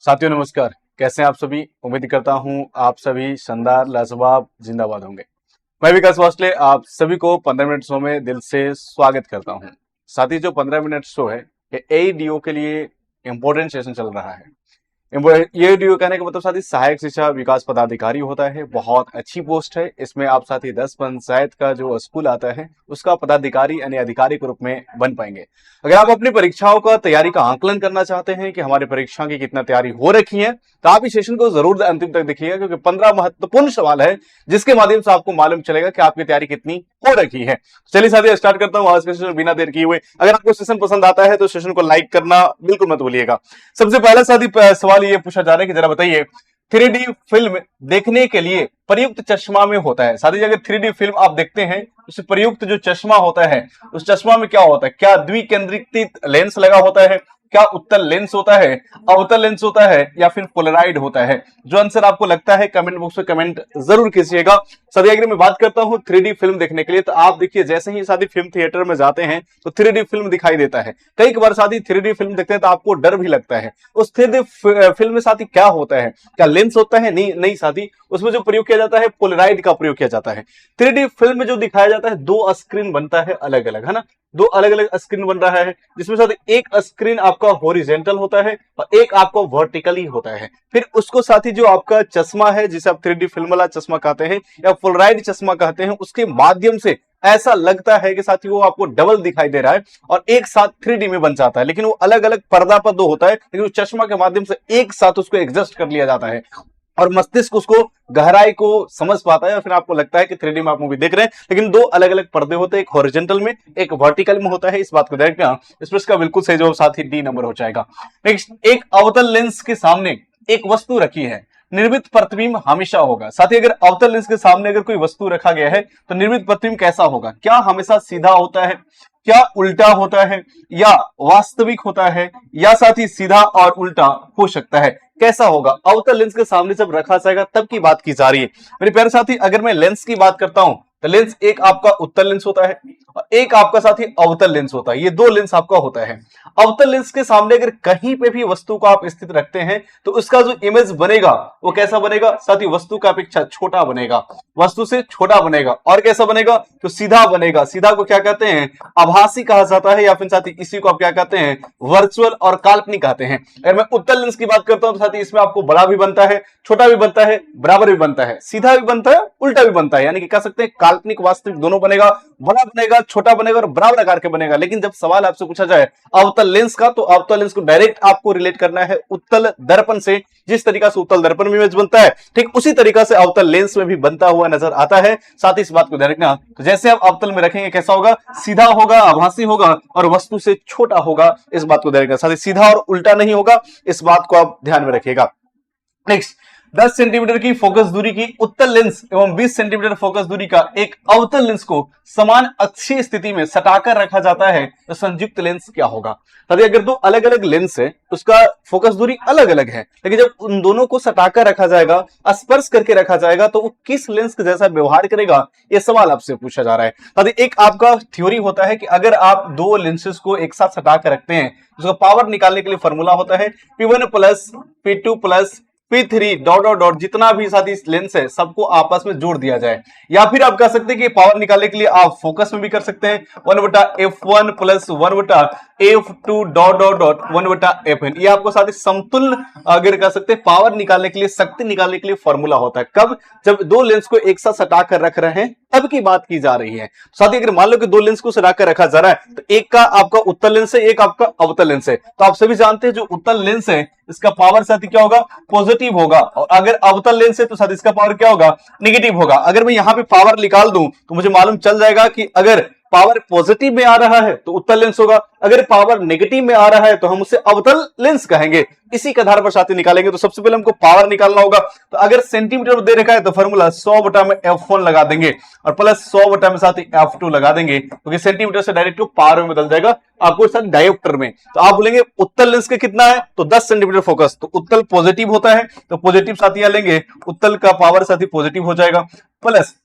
साथियों नमस्कार। कैसे हैं आप सभी? उम्मीद करता हूं आप सभी शानदार लाजवाब जिंदाबाद होंगे। मैं विकास वासले आप सभी को 15 मिनट शो में दिल से स्वागत करता हूं। साथी जो 15 मिनट शो है ये एईडीओ के लिए इंपॉर्टेंट सेशन चल रहा है। ये वीडियो कहने का मतलब साथी सहायक शिक्षा विकास पदाधिकारी होता है, बहुत अच्छी पोस्ट है। इसमें आप साथी 10 पंचायत का जो स्कूल आता है उसका पदाधिकारी यानी अधिकारी के रूप में बन पाएंगे। अगर आप अपनी परीक्षाओं का तैयारी का आकलन करना चाहते हैं कि हमारी परीक्षा की कितना तैयारी हो रखी है तो आप इस सेशन को जरूर अंतिम तक देखिएगा, क्योंकि 15 महत्वपूर्ण सवाल है जिसके माध्यम से आपको मालूम चलेगा कि आपकी तैयारी कितनी हो रखी है। चलिए साथी स्टार्ट करता हूं आज का सेशन बिना देर किए हुए। अगर आपको सेशन पसंद आता है तो सेशन को लाइक करना बिल्कुल मत भूलिएगा। सबसे पहला साथी सवाल ये पूछा जा रहा है कि जरा बताइए 3D फिल्म देखने के लिए प्रयुक्त चश्मा में होता है। साथी अगर 3D फिल्म आप देखते हैं उस प्रयुक्त जो चश्मा होता है उस चश्मा में क्या होता है? क्या द्विकेंद्रित लेंस लगा होता है, क्या उत्तल लेंस होता है, अवतल लेंस होता है या फिर पोलराइड होता है? जो आंसर आपको लगता है कमेंट बॉक्स में कमेंट जरूर कीजिएगा। साथी अगर मैं बात करता हूं 3D फिल्म देखने के लिए तो आप देखिए जैसे ही साथी फिल्म थिएटर में जाते हैं तो 3D फिल्म दिखाई देता है। कई बार साथी 3D फिल्म देखते हैं तो आपको डर भी लगता है। उस 3D फिल्म में साथी क्या होता है? क्या लेंस होता है? नहीं साथी, उसमें जो प्रयोग किया जाता है पोलराइड का प्रयोग किया जाता है। 3D फिल्म में जो दिखाया जाता है दो स्क्रीन बनता है अलग अलग, है ना, दो अलग अलग स्क्रीन बन रहा है जिसमें साथ एक स्क्रीन आपका हॉरिजॉन्टल होता है और एक आपका वर्टिकली होता है। फिर उसको साथी जो आपका चश्मा है जिसे आप 3D फिल्म वाला चश्मा कहते हैं या पोलराइड चश्मा कहते हैं, उसके माध्यम से ऐसा लगता है कि साथी वो आपको डबल दिखाई दे रहा है और एक साथ 3D में बन जाता है, लेकिन वो अलग अलग पर्दा पर दो होता है, लेकिन वो चश्मा के माध्यम से एक साथ उसको एडजस्ट कर लिया जाता है और मस्तिष्क उसको गहराई को समझ पाता है और फिर आपको लगता है कि 3D में आप मूवी देख रहे हैं, लेकिन दो अलग अलग पर्दे होते हैं, एक हॉरिजॉन्टल में एक वर्टिकल में होता है। इस बात को ध्यान रखना। इस प्रश्न का बिल्कुल सही जवाब साथ ही डी नंबर हो जाएगा। नेक्स्ट, एक अवतल लेंस के सामने एक वस्तु रखी है, निर्मित प्रतिबिंब हमेशा होगा। साथ ही अगर अवतल लेंस के सामने अगर कोई वस्तु रखा गया है तो निर्मित प्रतिबिंब कैसा होगा? क्या हमेशा सीधा होता है, क्या उल्टा होता है, या वास्तविक होता है, या साथ ही सीधा और उल्टा हो सकता है? कैसा होगा? अवतल लेंस के सामने जब रखा जाएगा तब की बात की जा रही है मेरे प्यारे साथी। अगर मैं लेंस की बात करता हूं तो लेंस एक आपका उत्तल लेंस होता है और एक आपका साथी अवतल लेंस होता है। ये दो लेंस आपका होता है। अवतल लेंस के सामने अगर कहीं पे भी वस्तु को आप स्थित रखते हैं तो उसका जो इमेज बनेगा वो कैसा बनेगा साथी? वस्तु का अपेक्षा छोटा बनेगा, वस्तु से छोटा बनेगा। और कैसा बनेगा? तो सीधा बनेगा। सीधा को क्या कहते हैं? आभासी कहा जाता है, या फिर साथी इसी को आप क्या कहते हैं? वर्चुअल और काल्पनिक कहते हैं। अगर मैं उत्तल लेंस की बात करता हूं तो साथी इसमें आपको बड़ा भी बनता है, छोटा भी बनता है, बराबर भी बनता है, सीधा भी बनता है, उल्टा भी बनता है, यानी कि कह सकते हैं काल्पनिक वास्तविक दोनों बनेगा, बड़ा बनेगा, छोटा बनेगा और बराबर आकार के बनेगा। लेकिन जब सवाल आपसे पूछा जाए अवतल लेंस का तो अवतल लेंस को डायरेक्ट आपको रिलेट करना है उत्तल दर्पण से। जिस तरीका से उत्तल दर्पण में इमेज बनता है ठीक उसी तरीका से अवतल लेंस में भी बनता हुआ नजर आता है। साथ ही इस बात को ध्यान रखना, तो जैसे आप अवतल में रखेंगे कैसा होगा? सीधा होगा, आभासी होगा और वस्तु से छोटा होगा। इस बात को ध्यान रखना। साथ ही सीधा और उल्टा नहीं होगा, इस बात को आप ध्यान में रखिएगा। नेक्स्ट, 10 सेंटीमीटर की फोकस दूरी की उत्तल लेंस एवं 20 सेंटीमीटर फोकस दूरी का एक अवतल लेंस को समान अक्षीय स्थिति में सटाकर रखा जाता है तो संयुक्त लेंस क्या होगा? अगर दो अलग अलग लेंस है उसका फोकस दूरी अलग अलग है, लेकिन जब उन दोनों को सटाकर रखा जाएगा, स्पर्श करके रखा जाएगा, तो वो किस लेंस के जैसा व्यवहार करेगा? ये सवाल आपसे पूछा जा रहा है। एक आपका थ्योरी होता है कि अगर आप दो लेंसेज को एक साथ सटाकर रखते हैं उसका पावर निकालने के लिए फॉर्मूला होता है P1 plus P2 plus P3 dot dot dot, जितना भी साथी लेंस है सबको आपस में जोड़ दिया जाए। या फिर आप कह सकते हैं कि पावर निकालने के लिए आप फोकस में भी कर सकते हैं 1/f1 plus 1/f2 dot dot dot 1/fn। ये आपको साथी समतुल्य अगर कह सकते हैं पावर निकालने के लिए, शक्ति निकालने के लिए फॉर्मूला होता है। कब? जब दो लेंस को एक साथ सटा कर रख रहे हैं तब की बात की जा रही है। साथी अगर मान लो कि दो लेंस को सटा कर रखा जा रहा है तो एक का आपका उत्तल लेंस है, एक आपका अवतल लेंस है, तो आप सभी जानते हैं जो उत्तल लेंस है इसका पावर साथी क्या होगा? पॉजिटिव होगा। और अगर अवतल लेंस है तो साथी इसका पावर क्या होगा? नेगेटिव होगा। अगर मैं यहां पे पावर निकाल दूं तो मुझे मालूम चल जाएगा कि अगर पावर पॉजिटिव में आ रहा है तो उत्तल लेंस होगा, अगर पावर नेगेटिव में आ रहा है तो हम उसे अवतल लेंस कहेंगे। इसी के आधार पर साथी निकालेंगे। तो सबसे पहले हमको पावर निकालना होगा, तो अगर सेंटीमीटर दे रखा है तो फॉर्मूला 100/f1 लगा देंगे और प्लस 100 में साथी f2 लगा देंगे, क्योंकि सेंटीमीटर से डायरेक्ट पावर में बदल जाएगा आपको साथ डायोप्टर में। तो आप बोलेंगे उत्तल लेंस का कितना है? तो 10 सेंटीमीटर फोकस, तो उत्तल पॉजिटिव होता है तो पॉजिटिव साथी यहां लेंगे, उत्तल का पावर साथी पॉजिटिव हो जाएगा, प्लस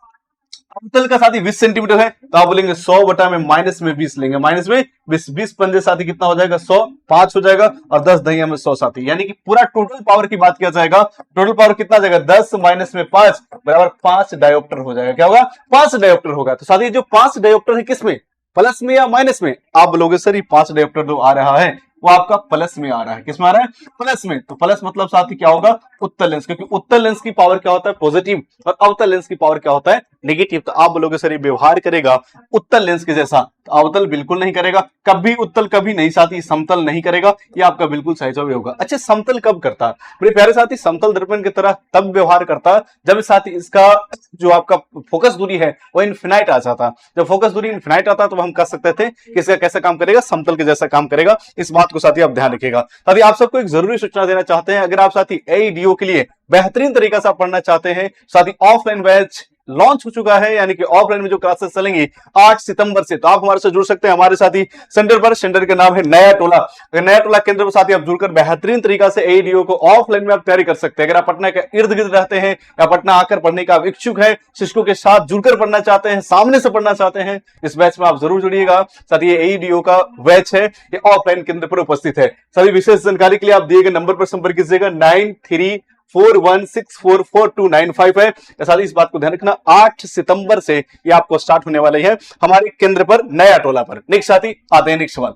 अवतल का साथी 20 सेंटीमीटर है तो आप बोलेंगे 100 बटा में माइनस में 20 लेंगे, माइनस में 20, 20 पंजे साथी कितना हो जाएगा 100, 5 हो जाएगा और 10 दहिया में 100 साथी, यानी कि पूरा टोटल पावर की बात किया जाएगा, टोटल पावर कितना जाएगा 10 माइनस में 5 बराबर 5 डायोप्टर हो जाएगा। क्या होगा 5 डायोप्टर होगा। तो साथी जो 5 डायोप्टर है किसमें, प्लस में या माइनस में, आप बोलोगे सर ये 5 डायोप्टर जो आ रहा है वो आपका प्लस में आ रहा है। किसमें आ रहा है, प्लस में। तो प्लस मतलब साथी क्या होगा उत्तल लेंस, क्योंकि उत्तल लेंस की पावर क्या होता है पॉजिटिव और अवतल लेंस की पावर क्या होता है नेगेटिव। तो आप बोलोगे सर ये व्यवहार करेगा उत्तल लेंस के जैसा, तो अवतल बिल्कुल नहीं करेगा, कभी उत्तल कभी नहीं साथी, समतल नहीं करेगा, ये आपका बिल्कुल सही जवाब होगा। अच्छा समतल कब करता है मेरे प्यारे साथी, समतल दर्पण की तरह तब व्यवहार करता है जब साथी इसका जो आपका फोकस दूरी है वो इन्फिनाइट आ जाता। जब फोकस दूरी इन्फिनाइट आता तो हम कह सकते थे कि इसका कैसा काम करेगा, समतल के जैसा काम करेगा। इस बात को साथी आप ध्यान रखिएगा। साथी आप सबको एक जरूरी सूचना देना चाहते हैं, अगर आप साथी एईडीओ के लिए बेहतरीन तरीका से पढ़ना चाहते हैं, साथी ऑफलाइन बैच लॉन्च हो चुका है, यानी कि ऑफलाइन में जो क्लासेस चलेंगी 8 सितंबर से, तो आप हमारे से जुड़ सकते हैं हमारे साथी सेंटर पर। सेंटर का नाम है नया टोला। अगर नया टोला केंद्र पर साथी आप जुड़कर बेहतरीन तरीका से एईडीओ को ऑफलाइन में आप तैयारी कर सकते हैं। अगर आप पटना के इर्द गिर्द रहते हैं या पटना आकर पढ़ने का इच्छुक है, शिक्षकों के साथ जुड़कर पढ़ना चाहते हैं, सामने से पढ़ना चाहते हैं, इस बैच में आप जरूर जुड़िएगा। साथ ये एईडीओ का बैच है, ये ऑफलाइन केंद्र पर उपस्थित है। सभी विशेष जानकारी के लिए आप दिए गए नंबर पर संपर्क कीजिएगा, 9341644295 है। साथ ही इस बात को ध्यान रखना 8 सितंबर से ये आपको स्टार्ट होने वाली है हमारे केंद्र पर नया टोला पर। नेक्स्ट साथी आते हैं नेक्स्ट सवाल,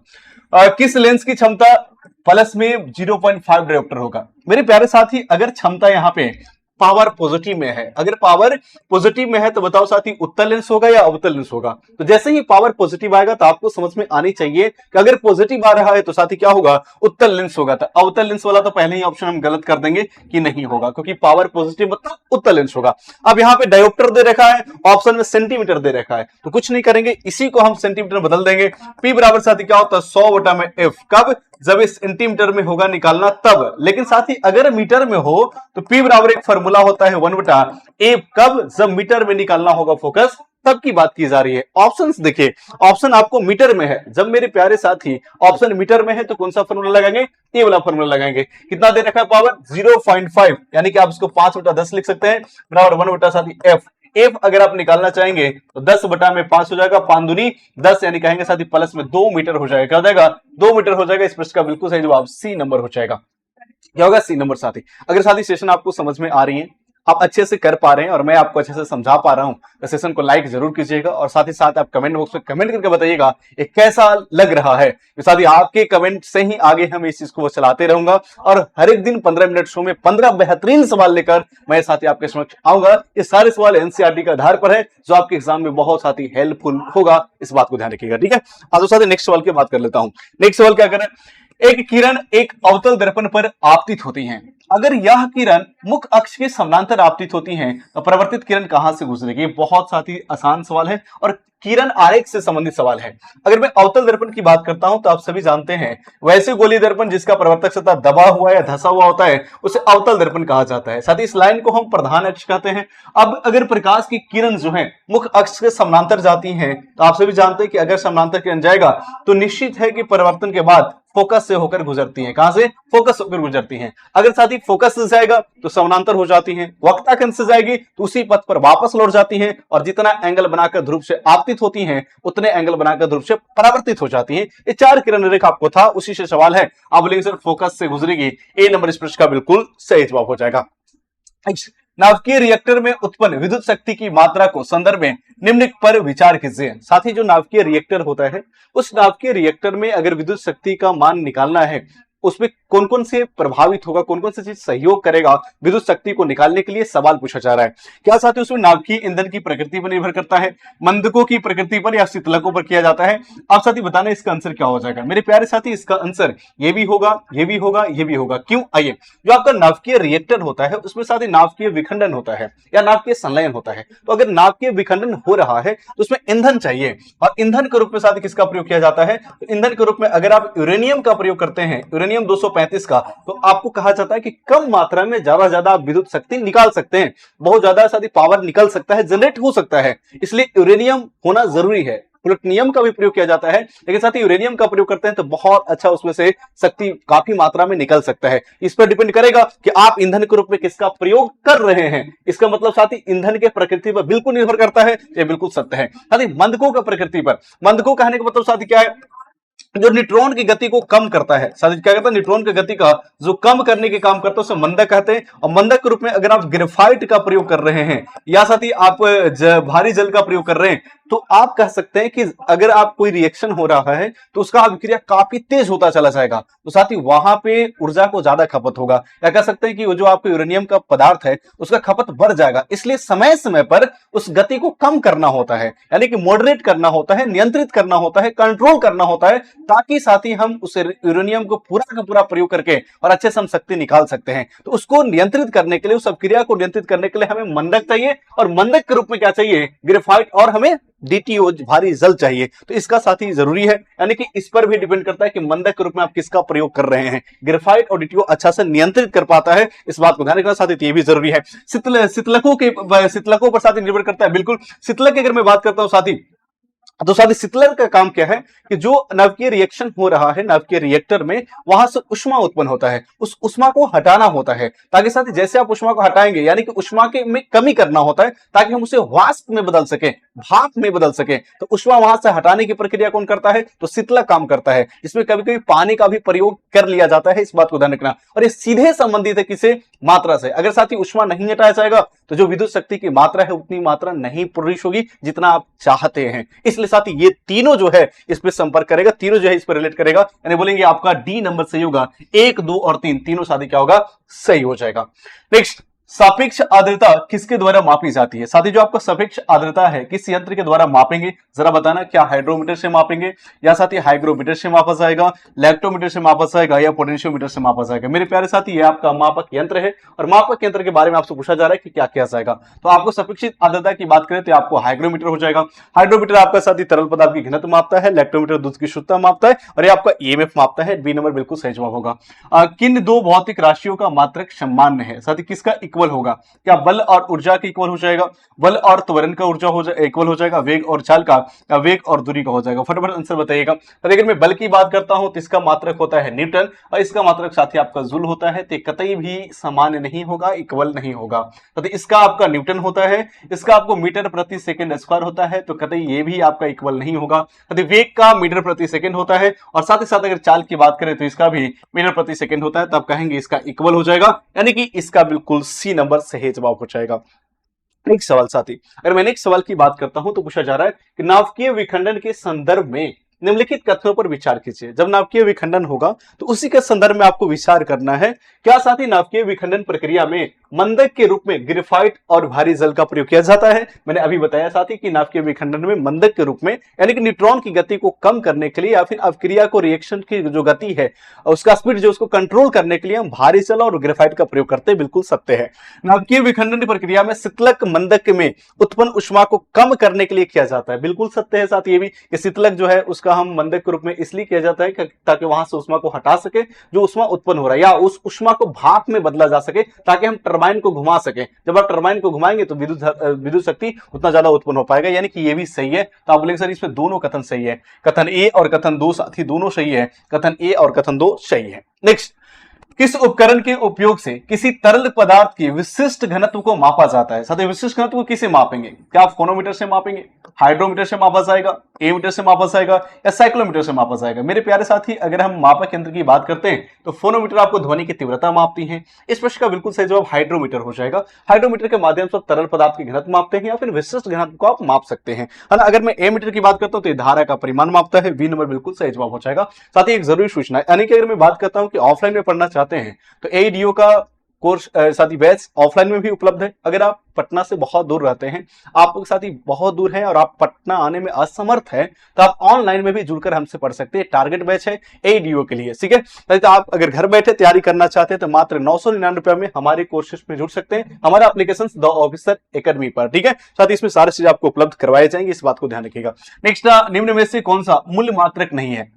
किस लेंस की क्षमता प्लस में 0.5 डायोप्टर होगा। मेरे प्यारे साथी अगर क्षमता यहां पे पावर पॉजिटिव में है, अगर पावर पॉजिटिव में है तो बताओ साथी उत्तल लेंस होगा या अवतल लेंस होगा। तो जैसे ही पावर पॉजिटिव आएगा तो आपको समझ में आनी चाहिए कि अगर पॉजिटिव आ रहा है तो साथी क्या होगा उत्तल लेंस होगा। तो अवतल लेंस वाला तो पहले ही ऑप्शन हम गलत कर देंगे कि नहीं होगा, क्योंकि पावर पॉजिटिव मतलब उत्तल लेंस होगा। अब यहाँ पे डायोप्टर दे रखा है, ऑप्शन में सेंटीमीटर दे रखा है, तो कुछ नहीं करेंगे, इसी को हम सेंटीमीटर बदल देंगे। पी बराबर साथी क्या होता है 100 बटा में एफ, कब जब इस सेंटीमीटर में होगा निकालना तब। लेकिन साथी अगर मीटर में हो तो पी बराबर एक फॉर्मूला होता है 1 बटा एफ, कब जब मीटर में निकालना होगा फोकस तब की बात की जा रही है। ऑप्शंस देखिए, ऑप्शन आपको मीटर में है, जब मेरे प्यारे साथी ऑप्शन मीटर में है तो कौन सा फॉर्मूला लगाएंगे, ये वाला फॉर्मूला लगाएंगे। कितना दे रखा है पावर 0.5, यानी कि आप इसको 5 बटा 10 लिख सकते हैं, बराबर 1 बटा साथी एफ। एफ अगर आप निकालना चाहेंगे तो 10 बटा में 5 हो जाएगा, 5 दूनी 10, यानी कहेंगे साथी प्लस में 2 मीटर हो जाएगा। क्या हो जाएगा 2 मीटर हो जाएगा। इस प्रश्न का बिल्कुल सही जवाब सी नंबर हो जाएगा। क्या होगा सी नंबर साथी। अगर साथी सेशन आपको समझ में आ रही है, आप अच्छे से कर पा रहे हैं और मैं आपको अच्छे से समझा पा रहा हूं, तो सेशन को लाइक जरूर कीजिएगा और साथ ही साथ आप कमेंट बॉक्स में कमेंट करके बताइएगा ये कैसा लग रहा है। साथ ही आपके कमेंट से ही आगे हम इस चीज को चलाते रहूंगा और हर एक दिन 15 मिनट शो में 15 बेहतरीन सवाल लेकर मैं साथी आपके समक्ष आऊंगा। ये सारे सवाल एनसीईआरटी के आधार पर है जो आपके एग्जाम में बहुत साथी हेल्पफुल होगा, इस बात को ध्यान रखिएगा। ठीक है, आज साथी नेक्स्ट सवाल की बात कर लेता हूं। नेक्स्ट सवाल क्या करें, एक किरण एक अवतल दर्पण पर आपतित होती हैं, अगर यह किरण मुख्य अक्ष के समानांतर आपतित होती हैं तो परिवर्तित किरण कहां से गुजरेगी। बहुत साथी आसान सवाल है और किरण आरेख से संबंधित सवाल है। अगर मैं अवतल दर्पण की बात करता हूं तो आप सभी जानते हैं वैसे गोलीय दर्पण जिसका प्रवर्तक सतह दबा हुआ या धसा हुआ होता है उसे अवतल दर्पण कहा जाता है। साथ ही इस लाइन को हम प्रधान अक्ष कहते हैं। अब अगर प्रकाश की किरण जो है मुख्य अक्ष के समानांतर जाती है तो आप सभी जानते हैं कि अगर समानांतर किरण जाएगा तो निश्चित है कि परिवर्तन के बाद फोकस से होकर गुजरती है। कहां से, फोकस होकर गुजरती हैं। अगर साथी फोकस से जाएगा तो समानांतर हो जाती हैं, वक्रता केंद्र से जाएगी तो उसी पथ पर वापस लौट जाती हैं और जितना एंगल बनाकर ध्रुव से आपतित होती हैं उतने एंगल बनाकर ध्रुव से परावर्तित हो जाती हैं। ये 4 किरण रेखा आपको था, उसी से सवाल है। आप बोलेंगे सर फोकस से गुजरेगी, ए नंबर इस प्रश्न का बिल्कुल सही जवाब हो जाएगा। नाभिकीय रिएक्टर में उत्पन्न विद्युत शक्ति की मात्रा को संदर्भ में निम्न पर विचार कीजिए। साथ ही जो नाभिकीय रिएक्टर होता है उस नाभिकीय रिएक्टर में अगर विद्युत शक्ति का मान निकालना है उसमें कौन कौन से प्रभावित होगा, कौन कौन सी चीज सहयोग करेगा विद्युत शक्ति को निकालने के लिए सवाल पूछा जा रहा है। क्या साथी उसमें नाभिकीय ईंधन की प्रकृति पर निर्भर करता है, मंदकों की प्रकृति पर या शीतलकों पर किया जाता है। आप साथी बताना इसका आंसर क्या हो जाएगा। मेरे प्यारे साथी इसका आंसर ये भी होगा, ये भी होगा, ये भी होगा। क्यों, आइए, जो आपका नाभिकीय रिएक्टर होता है उसमें साथी नाभिकीय विखंडन होता है या नाभिकीय संलयन होता है। तो अगर नाभिकीय विखंडन हो रहा है तो उसमें ईंधन चाहिए और ईंधन के रूप में साथी किसका प्रयोग किया जाता है, तो ईंधन के रूप में अगर आप यूरेनियम का प्रयोग करते हैं, यूरेनियम 235 का, तो आपको कहा जाता है कि कम मात्रा में ज्यादा आप विद्युत शक्ति निकाल सकते हैं, बहुत ज्यादा साथी पावर निकल सकता है, जनरेट हो सकता है, इसलिए यूरेनियम होना जरूरी है। प्लूटोनियम का भी प्रयोग किया जाता है, लेकिन साथ ही यूरेनियम का प्रयोग करते हैं तो बहुत अच्छा उसमें से शक्ति काफी मात्रा में निकल सकता है। इस पर डिपेंड करेगा कि आप ईंधन के रूप में किसका प्रयोग कर रहे हैं। इसका मतलब साथ ही ईंधन के प्रकृति पर बिल्कुल निर्भर करता है, ये बिल्कुल सत्य है। साथ ही मंदकों का प्रकृति पर, मंदकों कहने का मतलब साथ ही क्या है, जो न्यूट्रॉन की गति को कम करता है, साथ ही क्या करता है, न्यूट्रॉन की गति का जो कम करने के काम करता है उसे मंदक कहते हैं। और मंदक के रूप में अगर आप ग्रेफाइट का प्रयोग कर रहे हैं या साथ ही आप भारी जल का प्रयोग कर रहे हैं, तो आप कह सकते हैं कि अगर आप कोई रिएक्शन हो रहा है तो उसका अभिक्रिया काफी तेज होता चला जाएगा, तो साथ ही वहां पे ऊर्जा को ज्यादा खपत होगा, या कह सकते हैं कि वो जो आपको यूरेनियम का पदार्थ है उसका खपत बढ़ जाएगा। इसलिए समय समय पर उस गति को कम करना होता है, यानी कि मॉडरेट करना होता है, नियंत्रित करना होता है, कंट्रोल करना होता है, ताकि साथ ही हम उस यूरेनियम को पूरा का पूरा प्रयोग करके और अच्छे से हम शक्ति निकाल सकते हैं। तो उसको नियंत्रित करने के लिए, उस अभिक्रिया को नियंत्रित करने के लिए हमें मंदक चाहिए, और मंदक के रूप में क्या चाहिए, ग्रेफाइट, और हमें डीटीओ भारी जल चाहिए। तो इसका साथ ही जरूरी है, यानी कि इस पर भी डिपेंड करता है कि मंदक के रूप में आप किसका प्रयोग कर रहे हैं। ग्रेफाइट और डीटीओ अच्छा से नियंत्रित कर पाता है, इस बात को ध्यान रखना। साथ ही ये भी जरूरी है। शीतलकों पर साथ ही निर्भर करता है, बिल्कुल। शीतलक की अगर मैं बात करता हूं साथी, तो साथ ही शीतलक का काम क्या है कि जो नाभिकीय रिएक्शन हो रहा है नाभिकीय रिएक्टर में, वहां से उष्मा उत्पन्न होता है, उस उष्मा को हटाना होता है, ताकि साथ ही जैसे आप उष्मा को हटाएंगे, यानी कि उष्मा के में कमी करना होता है ताकि हम उसे वाष्प में बदल सके, भाप में बदल सके। तो उष्मा वहां से हटाने की प्रक्रिया कौन करता है, तो शीतलक काम करता है। इसमें कभी कभी पानी का भी प्रयोग कर लिया जाता है, इस बात को ध्यान रखना। और ये सीधे संबंधित है किसे, मात्रा से। अगर साथ ही उष्मा नहीं हटाया जाएगा तो जो विद्युत शक्ति की मात्रा है उतनी मात्रा नहीं प्रवेश होगी जितना आप चाहते हैं। इसलिए साथ ही ये तीनों जो है इस पर संपर्क करेगा, तीनों जो है इस पर रिलेट करेगा, यानी बोलेंगे आपका डी नंबर सही होगा। 1, 2 और 3 तीनों साथी क्या होगा, सही हो जाएगा। नेक्स्ट, सापेक्ष आर्द्रता किसके द्वारा मापी जाती है। साथी जो आपका सापेक्ष आर्द्रता है किस यंत्र के द्वारा मापेंगे, जरा बताना। क्या हाइड्रोमीटर से मापेंगे, या साथी हाइग्रोमीटर से मापा जाएगा, लैक्टोमीटर से मापा जाएगा, या पोटेंशियोमीटर से मापा जाएगा। मेरे प्यारे साथी ये आपका मापक यंत्र है, और मापक यंत्र के बारे में आपसे पूछा जा रहा है कि क्या किया जाएगा। तो आपको सापेक्षिक आर्द्रता की बात करें तो आपको हाइग्रोमीटर हो जाएगा। हाइड्रोमीटर आपका साथी तरल पदार्थ की घनत्व मापता है, लैक्टोमीटर दूध की शुद्धता मापता है, और ये आपका ईएमएफ मापता है। बी नंबर बिल्कुल सही जवाब होगा। किन दो भौतिक राशियों का मात्रक समान है, साथी किसका इक्वल होगा। क्या बल और ऊर्जा का इक्वल हो जाएगा, बल और त्वरण का ऊर्जा हो जाए इक्वल हो जाएगा, वेग और चाल का, या वेग और दूरी का हो जाएगा। फटाफट आंसर बताइएगा। तो अगर मैं बल की बात करता हूं तो इसका मात्रक होता है न्यूटन, और इसका मात्रक साथी आपका जूल होता है। तो कतई भी समान नहीं होगा, इक्वल नहीं होगा। तो इसका आपका न्यूटन होता है, इसका आपको मीटर प्रति सेकंड स्क्वायर होता है, तो कतई ये भी आपका इक्वल नहीं होगा। तो वेग का मीटर प्रति सेकंड होता है, और साथ ही साथ अगर चाल की बात करें तो इसका भी मीटर प्रति सेकंड होता है, तब कहेंगे इसका इक्वल हो जाएगा, यानी कि इसका बिल्कुल सी नंबर सही जवाब हो जाएगा। एक सवाल साथी, अगर मैंने एक सवाल की बात करता हूं तो पूछा जा रहा है कि नाभिकीय विखंडन के संदर्भ में निम्नलिखित कथनों पर विचार कीजिए। जब नाभिकीय विखंडन होगा तो उसी के संदर्भ में आपको विचार करना है। क्या साथी नाभिकीय विखंडन प्रक्रिया में मंदक के रूप में ग्रेफाइट और भारी जल का प्रयोग किया जाता है। मैंने अभी बताया साथी कि नाभिकीय विखंडन में मंदक के रूप में, यानी कि न्यूट्रॉन की गति को कम करने के लिए, या फिर अभिक्रिया को रिएक्शन की जो गति है उसका स्पीड जो उसको कंट्रोल करने के लिए हम भारी जल और ग्रेफाइट का प्रयोग करते हैं, बिल्कुल सत्य है। नाभिकीय विखंडन प्रक्रिया में शीतलक मंदक में उत्पन्न उष्मा को कम करने के लिए किया जाता है, बिल्कुल सत्य है साथ। ये भी शीतलक जो है उसका हम मंदक के रूप में इसलिए किया जाता है ताकि वहां से उष्मा को हटा सके जो उष्मा उत्पन्न हो रहा है, या उस उष्मा को भाप में बदला जा सके ताकि हम टरबाइन को घुमा सके। जब आप टरबाइन को घुमाएंगे तो विद्युत शक्ति उतना ज्यादा उत्पन्न हो पाएगा, यानी कि ये भी सही है। तो आप बोलेंगे सर इसमें दोनों कथन सही है, कथन ए और कथन दो साथी दोनों सही है, कथन ए और कथन दो सही है। नेक्स्ट, किस उपकरण के उपयोग से किसी तरल पदार्थ की विशिष्ट घनत्व को मापा जाता है। साथ ही विशिष्ट घनत्व को किसे मापेंगे, क्या आप फोनोमीटर से मापेंगे, हाइड्रोमीटर से मापा जाएगा, एमीटर से मापा जाएगा, या साइक्लोमीटर से मापा जाएगा। मेरे प्यारे साथी अगर हम मापक यंत्र की बात करते हैं तो फोनोमीटर आपको ध्वनि की तीव्रता मापती है। इस प्रश्न का बिल्कुल सही जवाब हाइड्रोमीटर हो जाएगा। हाइड्रोमीटर के माध्यम से तरल पदार्थ की घनत्व मापते हैं, या फिर विशिष्ट घनत्व को आप माप सकते हैं, है ना। अगर मैं एमीटर की बात करता हूं तो धारा का परिमाण मापता है। बी नंबर बिल्कुल सही जवाब हो जाएगा। साथ ही एक जरूरी सूचना है, यानी कि अगर मैं बात करता हूं कि ऑफलाइन में पढ़ना चाहते हैं तो एडीओ का कोर्स साथ ही बैच ऑफलाइन में भी उपलब्ध है। अगर आप पटना से बहुत दूर रहते हैं, आप साथ ही बहुत दूर हैं और आप पटना आने में असमर्थ हैं, तो आप ऑनलाइन में भी जुड़कर हमसे पढ़ सकते हैं। टारगेट बैच है एडीओ के लिए, ठीक है। तो आप अगर घर बैठे तैयारी करना चाहते हैं तो मात्र 999 रुपए में हमारे कोर्सेज में जुड़ सकते हैं, हमारा एप्लीकेशन द ऑफिसर एकेडमी पर, ठीक है। साथ ही इसमें सारी चीज आपको उपलब्ध करवाई जाएंगी, इस बात को ध्यान रखिएगा। नेक्स्ट, निम्न में से कौन सा मूल्य मात्रक नहीं है।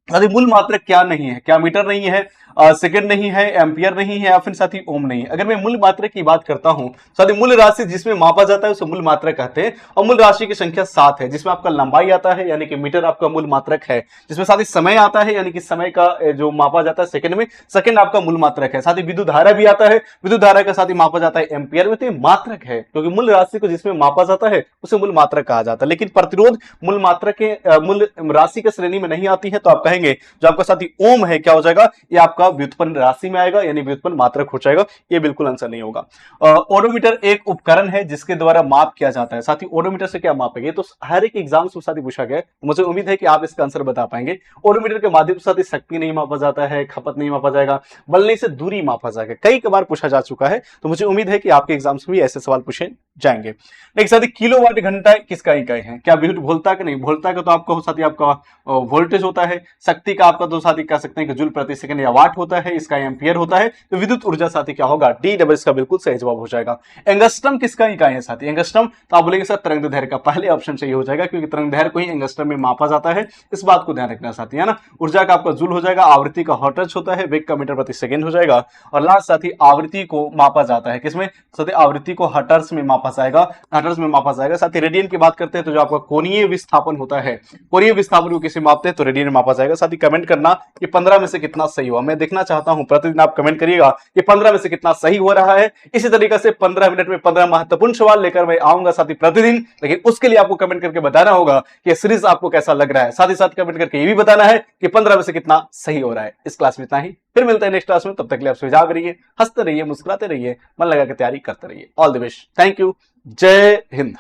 साथ ही मूल मात्रक क्या नहीं है, क्या मीटर नहीं है, सेकंड नहीं है, एम्पियर नहीं है, या फिर साथ ही ओम नहीं है। अगर मैं मूल मात्रक की बात करता हूं, साथ ही मूल राशि जिसमें मापा जाता है उसे मूल मात्रक कहते हैं। और मूल राशि की संख्या 7 है, जिसमें आपका लंबाई आता है यानी कि मीटर आपका मूल मात्रक है, जिसमें साथ ही समय आता है यानी कि समय का जो मापा जाता है सेकंड में, सेकंड आपका मूल मात्रक है। साथ ही विद्युत धारा भी आता है, विद्युत धारा का साथ ही मापा जाता है एम्पियर में। तो ये मात्रक है, क्योंकि मूल राशि को जिसमें मापा जाता है उसे मूल मात्रक कहा जाता है। लेकिन प्रतिरोध मूल मात्रक के मूल राशि के श्रेणी में नहीं आती है, तो आप कहेंगे जो आपका साथ ही ओम है क्या हो जाएगा, ये आपका व्युत्पन्न राशि में आएगा यानी व्युत्पन्न मात्रक हो जाएगा। ये बिल्कुल आंसर नहीं होगा। ओडोमीटर एक उपकरण है जिसके द्वारा माप किया जाता है। साथ ही ओडोमीटर से क्या मापेंगे, तो हर एक एग्जाम में साथ ही पूछा गया है, मुझे उम्मीद है कि आप इसका आंसर बता पाएंगे। ओडोमीटर के माध्यम से साथ ही शक्ति नहीं मापा जाता है, खपत नहीं मापा जाएगा, बल्कि से दूरी मापा जाएगा। कई बार पूछा जा चुका है, तो मुझे उम्मीद है कि आपके एग्जाम में भी ऐसे सवाल पूछे जाएंगे। नेक्स्ट साथ ही किलोवाट घंटा किसका इकाई है, क्या विद्युत वोल्टा का नहीं, वोल्टा का तो आपका साथ ही आपका वोल्टेज होता है। शक्ति का आपका तो साथ ही कह सकते हैं कि जूल प्रति सेकंड या वाट होता है, इसका एम्पियर होता है। तो विद्युत ऊर्जा साथी क्या होगा, डी डबल, इसका बिल्कुल सही जवाब हो जाएगा। एंगस्ट्रम किसका इकाई है साथी, एंगस्ट्रम तो आप बोलेंगे सर तरंग दैर्घ्य का, पहले ऑप्शन सही हो जाएगा, क्योंकि तरंग दैर्घ्य को ही एंगस्ट्रम में मापा जाता है। इस बात को ध्यान रखना साथी, है ना। ऊर्जा का आपका जूल हो जाएगा, आवृत्ति का हर्ट्ज होता है, वेग का मीटर प्रति सेकंड हो जाएगा। और लास्ट साथी आवृत्ति को मापा जाता है किसमें, साथी आवृत्ति को हर्ट्ज में मापा जाएगा, हर्ट्ज में मापा जाएगा। साथी रेडियन की बात करते हैं तो जो आपका कोणीय विस्थापन होता है, कोणीय विस्थापन को किसे मापते हैं, तो रेडियन में मापा जाएगा। साथ ही कमेंट करना कि 15 में से कितना सही हुआ, मैं देखना चाहता हूं प्रतिदिन आप कमेंट करिएगा कि 15 में से कितना सही हो रहा है। इसी तरीके से 15 मिनट में 15 महत्वपूर्ण सवाल लेकर मैं आऊंगा साथी प्रतिदिन, लेकिन उसके लिए आपको कमेंट करके बताना होगा कि सीरीज आपको कैसा लग रहा है। साथ ही साथ कमेंट करके ये भी बताना है कि 15 में से कितना सही हो रहा है। इस क्लास में इतना ही, फिर मिलते हैं नेक्स्ट क्लास में। तब तक के लिए आप सुझाव रहिए, हंसते रहिए, मुस्कुराते रहिए, मन लगा के तैयारी करते रहिए। All the best, thank you, जय हिंद।